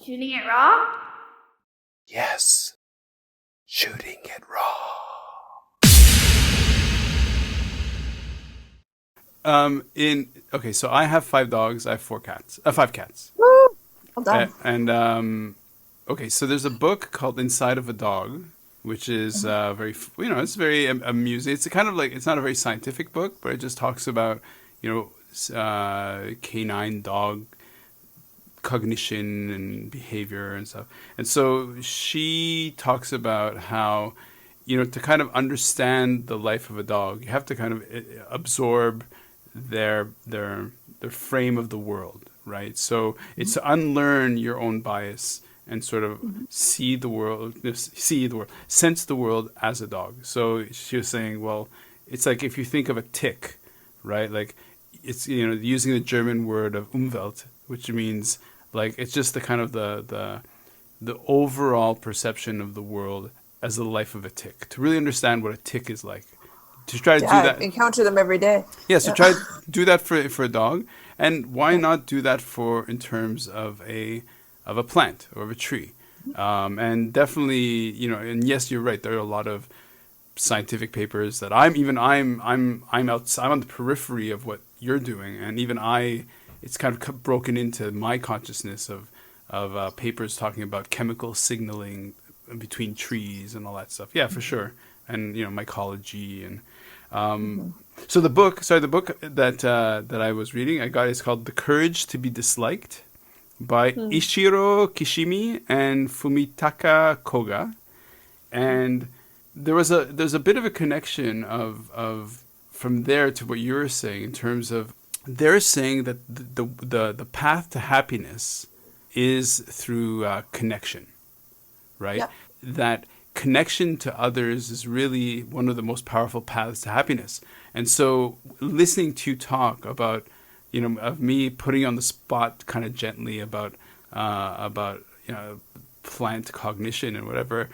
Shooting it raw? Yes. Shooting it raw. So I have 5 dogs. I have 4 cats. 5 cats. Woo! Well done. Okay, so there's a book called Inside of a Dog, which is it's very amusing. It's kind of like, it's not a very scientific book, but it just talks about, canine dog cognition and behavior and stuff. And so she talks about how, to kind of understand the life of a dog, you have to kind of absorb their frame of the world, right? So it's to unlearn your own bias and sort of sense the world as a dog. So she was saying, well, it's like if you think of a tick, right? Like it's, using the German word of Umwelt, which means like, it's just the kind of the overall perception of the world as the life of a tick, to really understand what a tick is like. To try to do that. I encounter them every day. Yeah, so try to do that for a dog, and why not do that in terms of a plant or of a tree, and definitely, and yes, you're right. There are a lot of scientific papers that I'm on the periphery of what you're doing, and even it's kind of broken into my consciousness of papers talking about chemical signaling between trees and all that stuff. Yeah, for sure, and mycology and. So the book that I was reading, is called The Courage to be Disliked by Ishiro Kishimi and Fumitaka Koga. And there's a bit of a connection of from there to what you're saying, in terms of they're saying that the path to happiness is through connection, right? Yeah. That connection to others is really one of the most powerful paths to happiness. And so listening to you talk about, of me putting you on the spot kind of gently about plant cognition and whatever,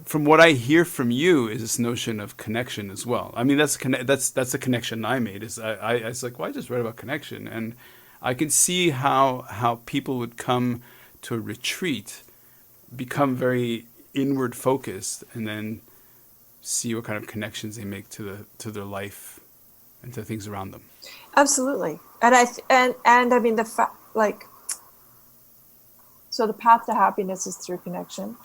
from what I hear from you is this notion of connection as well. I mean, that's the connection I made. Is I was like, well, I just read about connection, and I can see how people would come to a retreat, become very inward focused, and then see what kind of connections they make to their life and to things around them. Absolutely. And I mean so the path to happiness is through connection.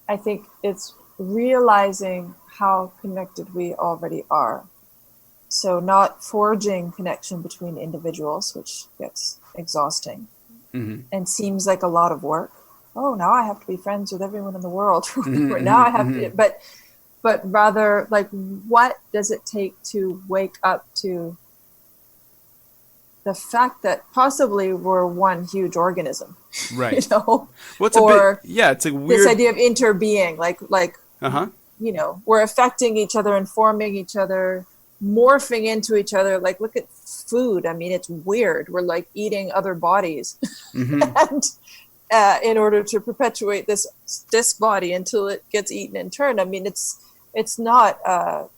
I think it's realizing how connected we already are. So not forging connection between individuals, which gets exhausting and seems like a lot of work. Oh, now I have to be friends with everyone in the world. Now I have to, but rather, like, what does it take to wake up to the fact that possibly we're one huge organism, right? It's a weird, this idea of interbeing, like we're affecting each other, informing each other, morphing into each other. Like, look at food. I mean, it's weird. We're like eating other bodies, and in order to perpetuate this body until it gets eaten in turn. I mean, it's not a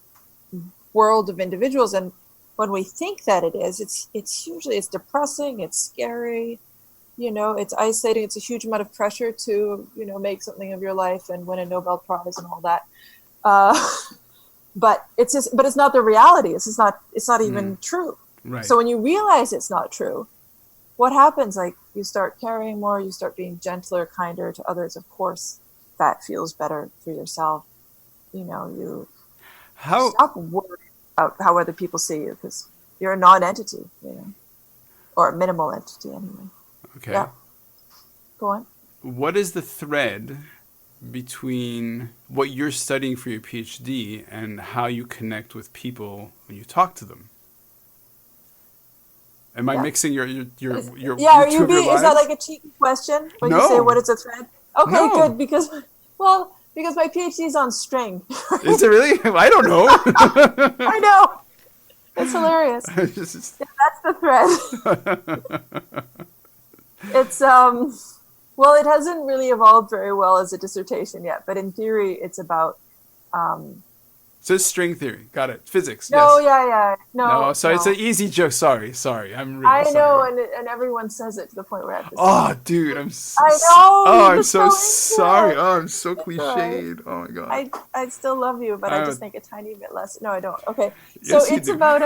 world of individuals, and when we think that it is, it's usually depressing, it's scary, it's isolating, it's a huge amount of pressure to make something of your life and win a Nobel Prize and all that. But it's not the reality. It's not even true. Right. So when you realize it's not true, what happens? Like, you start caring more, you start being gentler, kinder to others. Of course, that feels better for yourself. You stop worrying about how other people see you, because you're a non-entity, or a minimal entity anyway. Okay. Yeah. Go on. What is the thread between what you're studying for your PhD and how you connect with people when you talk to them? Am I mixing your Are your you two of your is that lives? like a cheeky question when No. you say what is a thread? Okay, No. good, because my PhD is on string. Is it really? I don't know. I know. It's hilarious. Yeah, that's the thread. It's well, it hasn't really evolved very well as a dissertation yet, but in theory it's about So it's string theory. Got it. Physics. No, Yes. yeah. No, sorry, no. it's an easy joke. Sorry. I'm really I know, sorry. and everyone says it to the point where I have to Oh, stop. dude, I know, oh, you're I'm just so so into sorry. it. Oh, I'm so It's all right. cliched. Oh my god. I still love you, but I Uh, just think a tiny bit less. No, I don't. Okay. So yes, you it's do. about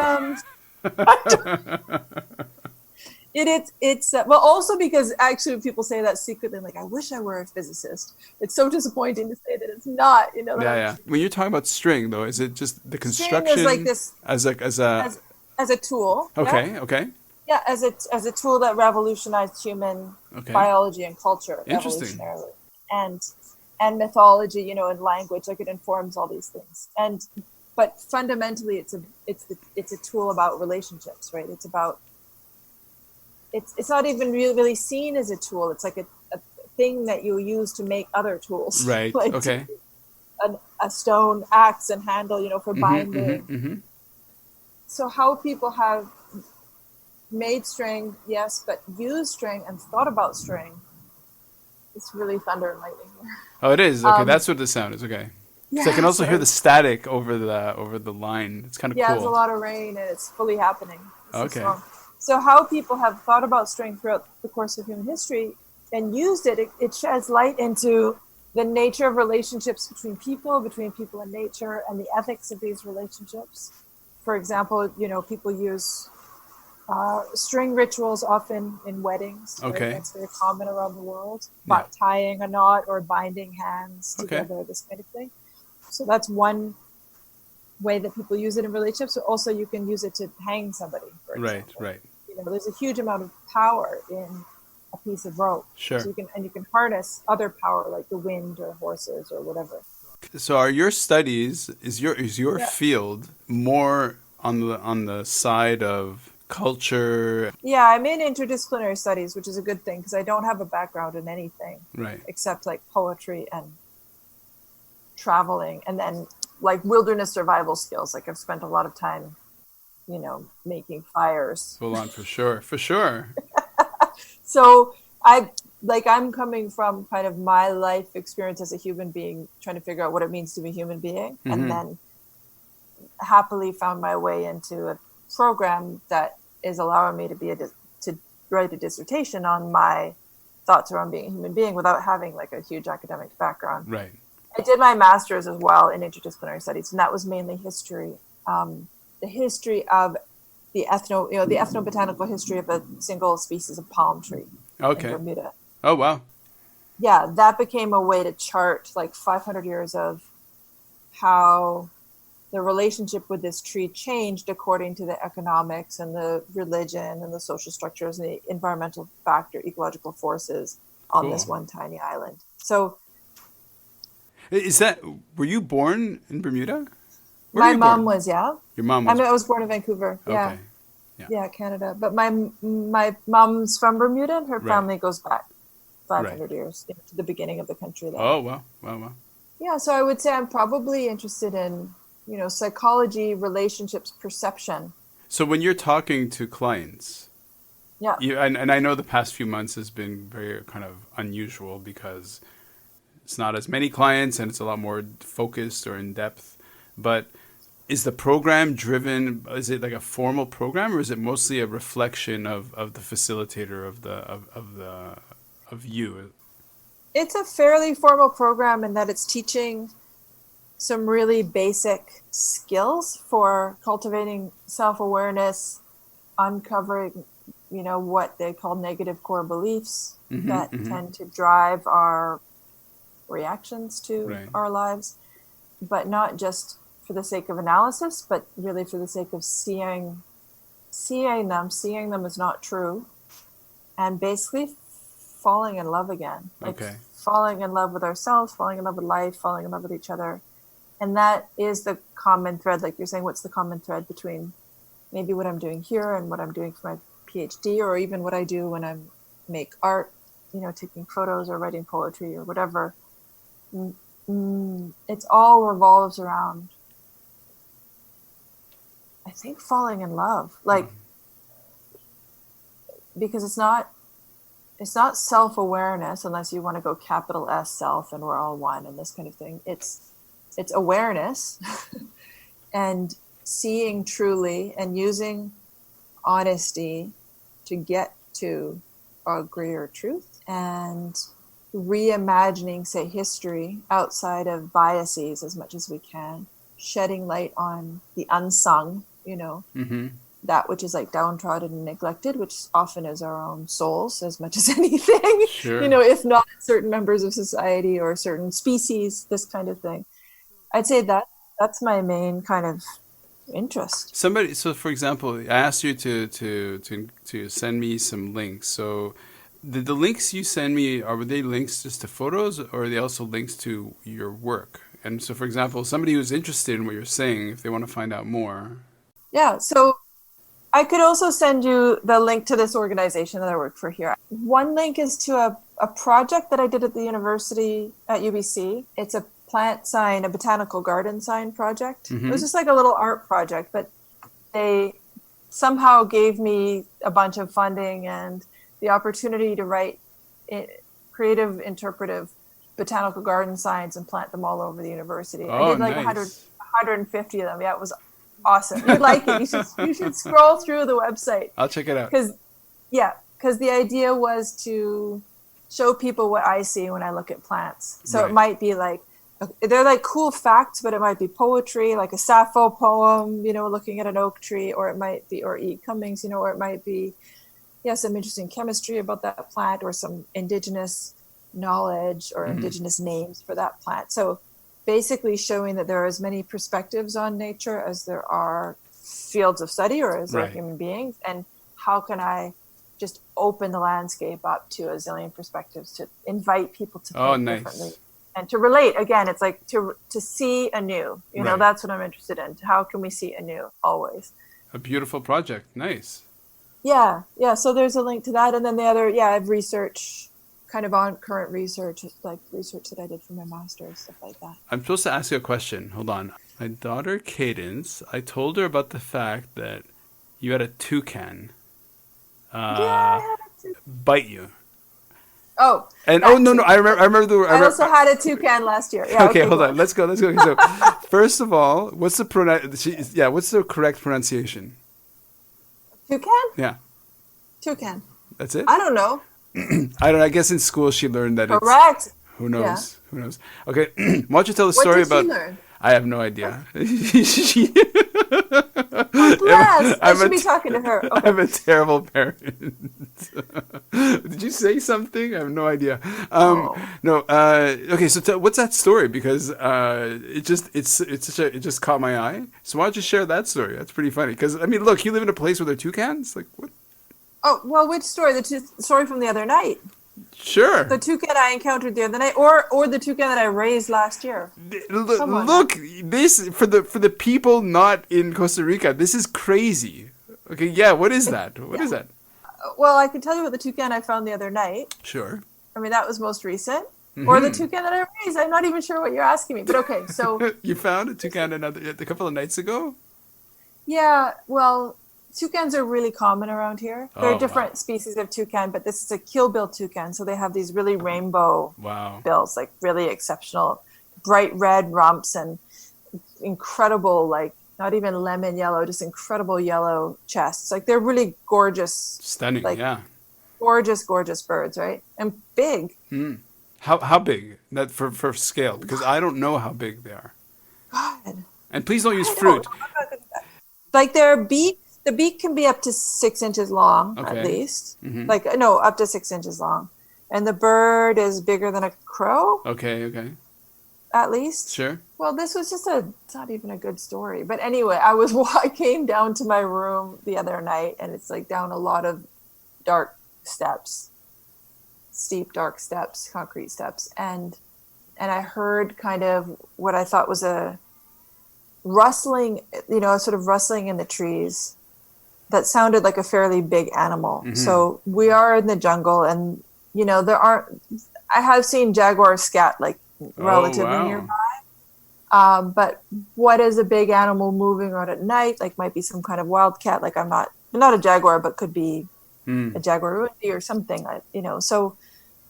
it's well, also because actually people say that secretly, like I wish I were a physicist. It's so disappointing to say that it's not, that Yeah. When you're talking about string, though, is it just the string is like construction this as a? as a tool. Yeah. Okay. Yeah, as a tool that revolutionized human Okay. biology and culture Interesting. evolutionarily, and mythology, and language. Like it informs all these things. But fundamentally, it's a tool about relationships, right? It's not even really seen as a tool. It's like a thing that you use to make other tools, Right. like Okay. a stone axe and handle, for Mm-hmm. binding. Mm-hmm. So how people have made string, yes, but used string and thought about string. It's really thunder and lightning here. Oh, it is. Okay, Um, that's what the sound is. Okay. Because I can yeah, also hear sorry. the static over the line. It's kind of Yeah, there's a cool. lot of rain and it's fully happening. It's a Okay. storm. So how people have thought about string throughout the course of human history and used it sheds light into the nature of relationships between people and nature, and the ethics of these relationships. For example, people use string rituals often in weddings, right? Okay. That's very common around the world. Yeah. Tying a knot or binding hands Okay. together, this kind of thing. So that's one way that people use it in relationships. Also, you can use it to hang somebody, for example. Right. There's a huge amount of power in a piece of rope. Sure. So you can harness other power like the wind or horses or whatever. So are your studies is your Yeah. field more on the side of culture? Yeah, I'm in interdisciplinary studies, which is a good thing because I don't have a background in anything Right. except like poetry and traveling, and then like wilderness survival skills. Like I've spent a lot of time, making fires. Full on for sure. For sure. So I'm coming from kind of my life experience as a human being, trying to figure out what it means to be a human being, and then happily found my way into a program that is allowing me to write a dissertation on my thoughts around being a human being without having like a huge academic background. Right. I did my master's as well in interdisciplinary studies, and that was mainly history, the history of the ethnobotanical history of a single species of palm tree Okay. in Bermuda. Oh wow. Yeah, that became a way to chart like 500 years of how the relationship with this tree changed according to the economics and the religion and the social structures and the environmental ecological forces on this one tiny island. So were you born in Bermuda? Where were my you mom born? was, yeah. Your mom was. I was born in Vancouver. Yeah. Okay. Yeah, Canada. But my mom's from Bermuda, and her Right. family goes back 500 Right. years to the beginning of the country there. Oh wow. Yeah, so I would say I'm probably interested in, psychology, relationships, perception. So when you're talking to clients, Yeah. and I know the past few months has been very kind of unusual because it's not as many clients and it's a lot more focused or in depth. But is the program driven? Is it like a formal program, or is it mostly a reflection of the facilitator of you? It's a fairly formal program in that it's teaching some really basic skills for cultivating self-awareness, uncovering, what they call negative core beliefs that tend to drive our reactions to our lives, but not just for the sake of analysis, but really for the sake of seeing them as not true, and basically falling in love again. Falling in love with ourselves, falling in love with life, falling in love with each other. And that is the common thread. Like you're saying, what's the common thread between maybe what I'm doing here and what I'm doing for my PhD, or even what I do when I make art, taking photos or writing poetry or whatever. It all revolves around, I think, falling in love. Because it's not self-awareness, unless you want to go capital S self and we're all one and this kind of thing. It's awareness and seeing truly and using honesty to get to a greater truth, and reimagining, say, history outside of biases as much as we can, shedding light on the unsung, that which is like downtrodden and neglected, which often is our own souls as much as anything, Sure. If not certain members of society or certain species, this kind of thing. I'd say that's my main kind of interest. So for example, I asked you to send me some links. So the links you send me, were they links just to photos, or are they also links to your work? And so, for example, somebody who's interested in what you're saying, if they want to find out more. Yeah, so I could also send you the link to this organization that I work for here. One link is to a project that I did at the university at UBC. It's a plant sign, a botanical garden sign project. It was just like a little art project, but they somehow gave me a bunch of funding and the opportunity to write creative, interpretive botanical garden signs and plant them all over the university. Oh, I did like nice. 150 of them. Yeah, it was awesome. You'd like it. You should scroll through the website. I'll check it out. Because the idea was to show people what I see when I look at plants. So Right. It might be like, they're like cool facts, but it might be poetry, like a Sappho poem, looking at an oak tree, or it might be, or E. Cummings, or it might be, some interesting chemistry about that plant, or some indigenous knowledge or indigenous names for that plant. So basically showing that there are as many perspectives on nature as there are fields of study, or as there are human beings, and how can I just open the landscape up to a zillion perspectives to invite people to think differently and to relate. Again, it's like to see anew. That's what I'm interested in. How can we see anew always? A beautiful project. Nice. Yeah. So there's a link to that, and then the other, I have research, kind of on current research, like research that I did for my master's, stuff like that. I'm supposed to ask you a question. Hold on. My daughter Cadence, I told her about the fact that you had a toucan I had a toucan. bite you. Oh. And no, I remember. I also had a toucan last year. Yeah, okay, hold on. Let's go. So, first of all, what's the correct pronunciation? Toucan? Yeah. Toucan. That's it? I don't know. I guess in school she learned that Correct. it's... Who knows? Yeah. Who knows? Okay, why don't you tell the story about... What did she learn? I have no idea. I should be talking to her. Okay. I'm a terrible parent. Did you say something? I have no idea. No. Okay, so what's that story? Because it just caught my eye. So why don't you share that story? That's pretty funny. Because look, you live in a place where there are toucans. Like what? Oh well, which story? The story from the other night. Sure. The toucan I encountered the other night, or the toucan that I raised last year. Look, this for the people not in Costa Rica. This is crazy. Okay, yeah. What is that? What is that? Well, I can tell you what the toucan I found the other night. Sure. That was most recent. Or the toucan that I raised. I'm not even sure what you're asking me, but okay. So you found a toucan a couple of nights ago? Yeah. Well, toucans are really common around here. There are different species of toucan, but this is a keelbill toucan. So they have these really rainbow bills, like really exceptional, bright red rumps and incredible, like not even lemon yellow, just incredible yellow chests. Like they're really gorgeous. Stunning, yeah. Gorgeous, gorgeous birds, right? And big. Mm. How big? That for scale, because I don't know how big they are. God. And please don't use fruit. Like their beak. The beak can be up to 6 inches long, at least. Mm-hmm. Up to 6 inches long. And the bird is bigger than a crow. Okay. At least. Sure. Well, this was it's not even a good story. But anyway, I came down to my room the other night, and it's like down a lot of dark steps. Steep, dark steps, concrete steps. And I heard kind of what I thought was a rustling, sort of rustling in the trees. That sounded like a fairly big animal. Mm-hmm. So we are in the jungle, and I have seen jaguars scat like relatively nearby. But what is a big animal moving around at night? Like might be some kind of wildcat. Like I'm not a jaguar, but could be a jaguar or something. So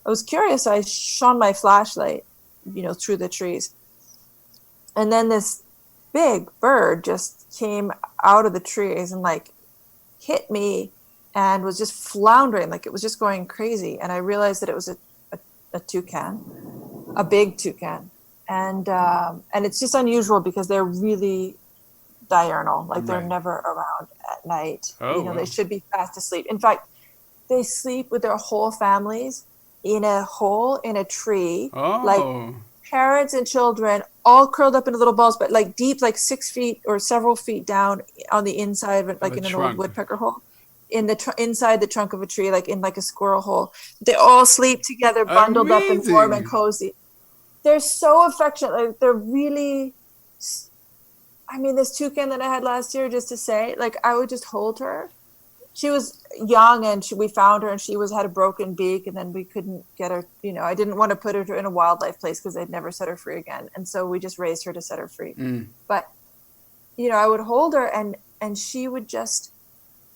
I was curious. I shone my flashlight, through the trees, and then this big bird just came out of the trees and like hit me and was just floundering, like it was just going crazy. And I realized that it was a toucan, a big toucan. And it's just unusual because they're really diurnal, like they're never around at night. They should be fast asleep. In fact, they sleep with their whole families in a hole in a tree, like parents and children all curled up into little balls, but like deep, like 6 feet or several feet down on the inside of it, like in an old woodpecker hole, in the inside the trunk of a tree, like in like a squirrel hole. They all sleep together, bundled up and warm and cozy. They're so affectionate. Like they're really, I mean, this toucan that I had last year, just to say, like I would just hold her. She was young and we found her and she had a broken beak, and then we couldn't get her, I didn't want to put her in a wildlife place because they'd never set her free again. And so we just raised her to set her free. But, I would hold her and she would just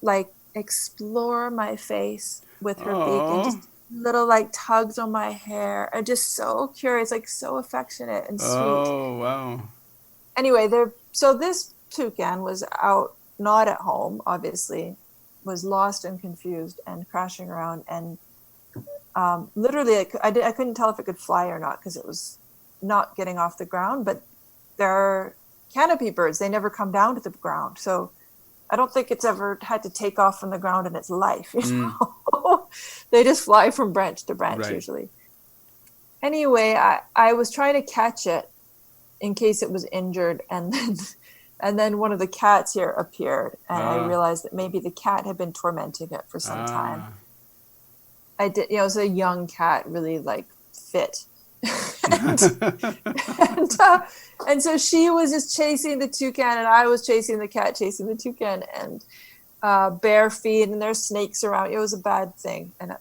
like explore my face with her beak and just little like tugs on my hair, and just so curious, like so affectionate and sweet. Oh, wow. Anyway, so this toucan was out, not at home, obviously, was lost and confused and crashing around, and literally I couldn't tell if it could fly or not because it was not getting off the ground. But they're canopy birds, they never come down to the ground, so I don't think it's ever had to take off from the ground in its life. They just fly from branch to branch usually. Anyway, I was trying to catch it in case it was injured, and then one of the cats here appeared, and I realized that maybe the cat had been tormenting it for some time. I did, it was a young cat, really like fit. and so she was just chasing the toucan, and I was chasing the cat, chasing the toucan, and bare feet, and there's snakes around. It was a bad thing. And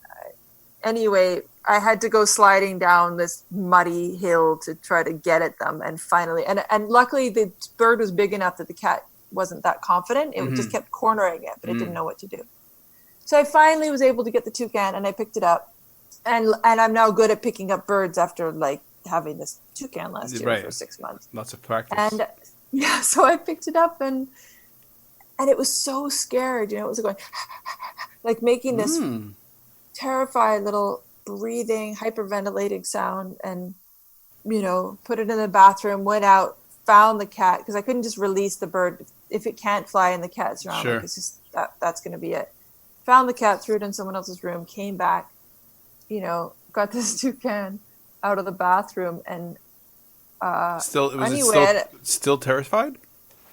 anyway, I had to go sliding down this muddy hill to try to get at them. And finally, and luckily the bird was big enough that the cat wasn't that confident. It just kept cornering it, but it didn't know what to do. So I finally was able to get the toucan, and I picked it up. And I'm now good at picking up birds after like having this toucan last year for 6 months. Lots of practice. And so I picked it up, and it was so scared. It was going like making this terrified little breathing, hyperventilating sound, and put it in the bathroom, went out, found the cat, because I couldn't just release the bird if it can't fly and the cat's around. Like, it's just that's going to be it. Found the cat, threw it in someone else's room, came back, got this toucan out of the bathroom, and still terrified?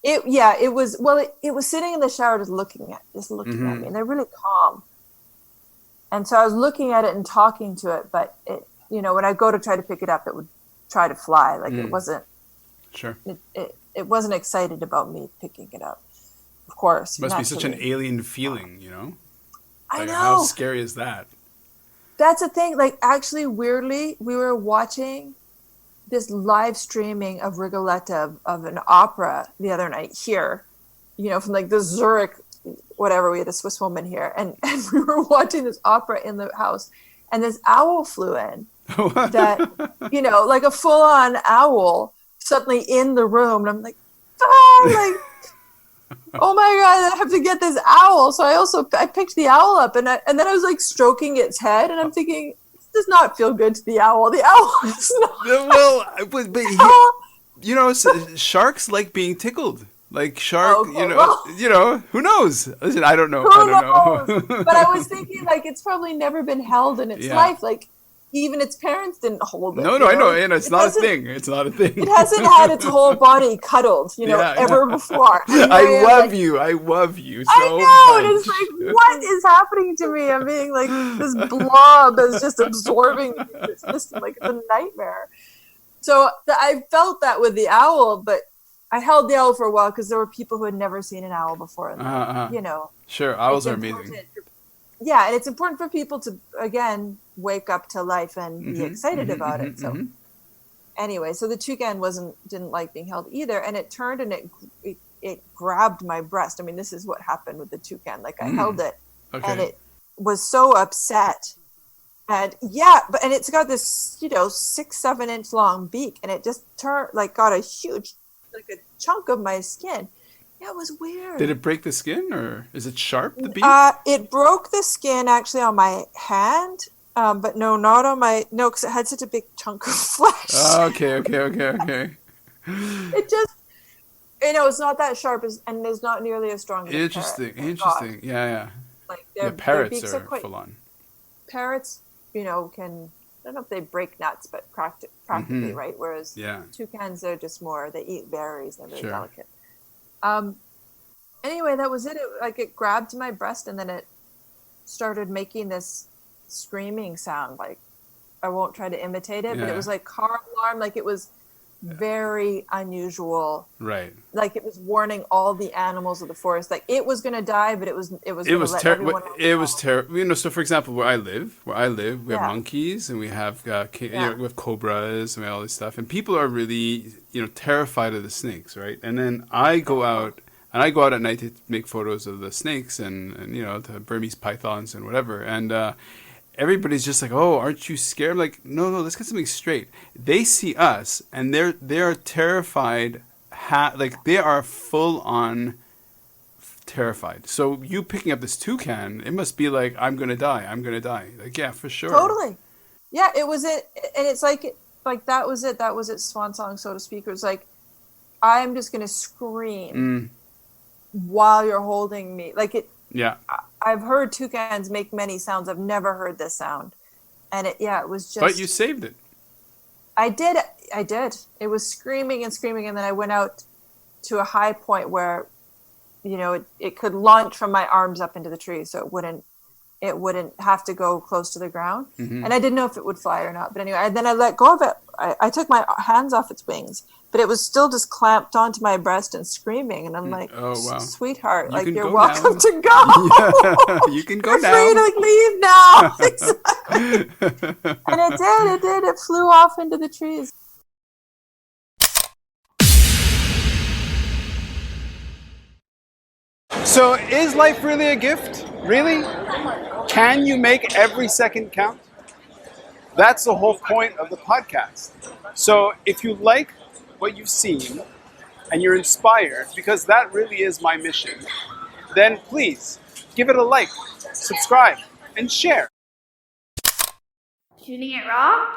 It was sitting in the shower just looking at me, and they're really calm. And so I was looking at it and talking to it, but it, when I go to try to pick it up, it would try to fly. Like it wasn't. Sure. It wasn't excited about me picking it up. Of course. It must be such an alien feeling, I know. How scary is that? That's the thing. Like, actually, weirdly, we were watching this live streaming of Rigoletto of an opera the other night here, from like the Zurich, whatever. We had a Swiss woman here, and we were watching this opera in the house, and this owl flew in that, like a full on owl suddenly in the room. And I'm like, oh my God, I have to get this owl. So I picked the owl up, and then I was like stroking its head, and I'm thinking, this does not feel good to the owl. The owl is not. Well, sharks like being tickled. Like shark, who knows? Listen, I don't know. But I was thinking, like, it's probably never been held in its life. Like, even its parents didn't hold it. No, I know. And it's not a thing. It's not a thing. It hasn't had its whole body cuddled, ever before. I love you so I know. And it's like, what is happening to me? I'm being like, this blob is just absorbing me. It's just like a nightmare. So I felt that with the owl, but I held the owl for a while because there were people who had never seen an owl before. Sure, owls are amazing. Yeah, and it's important for people to, again, wake up to life and be excited about it. So anyway, so the toucan didn't like being held either, and it turned and it grabbed my breast. I mean, this is what happened with the toucan. Like, I held it, and it was so upset. And and it's got this, 6-7 inch long beak, and it just got a huge like a chunk of my skin. Yeah, it was weird. Did it break the skin, or is it sharp, the beak? It broke the skin actually on my hand, but no, not on my, no, because it had such a big chunk of flesh. Okay. It just, it's not that sharp and it's not nearly as strong as a Interesting. parrot. Yeah. Like The parrots are full on. Parrots, can, I don't know if they break nuts, but practically, right? Whereas toucans are just more, they eat berries, they're very delicate. Anyway, that was it. It grabbed my breast and then it started making this screaming sound. Like, I won't try to imitate it, but it was like car alarm. Like, it was very unusual. Right. Like, it was warning all the animals of the forest. Like, it was going to die, but it was terrible. It was terrible. So for example, where I live, we have monkeys and we have we have cobras and we have all this stuff, and people are really terrified of the snakes, right? And then I go out at night to make photos of the snakes and the Burmese pythons and whatever, and everybody's just like, "Oh, aren't you scared?" I'm like, no, let's get something straight. They see us and they are terrified. They are full on terrified. So you picking up this toucan, it must be like, I'm gonna die. Like, yeah, for sure. Totally. Yeah, it was it, and it's like that was it. That was its swan song, so to speak. It was like, I'm just gonna scream while you're holding me. Like it. Yeah. I've heard toucans make many sounds. I've never heard this sound, and it was just. But you saved it. I did. It was screaming and screaming, and then I went out to a high point where, it could launch from my arms up into the tree, so it wouldn't have to go close to the ground. Mm-hmm. And I didn't know if it would fly or not. But anyway, then I let go of it. I took my hands off its wings, but it was still just clamped onto my breast and screaming. And I'm like, "Oh wow, sweetheart, you're welcome to go. Yeah, you can go now. You're free to leave now." And it did. It flew off into the trees. So is life really a gift? Really? Can you make every second count? That's the whole point of the podcast. So if you like what you've seen and you're inspired, because that really is my mission, then please give it a like, subscribe, and share. Shooting it raw?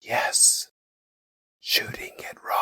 Yes. Shooting it raw.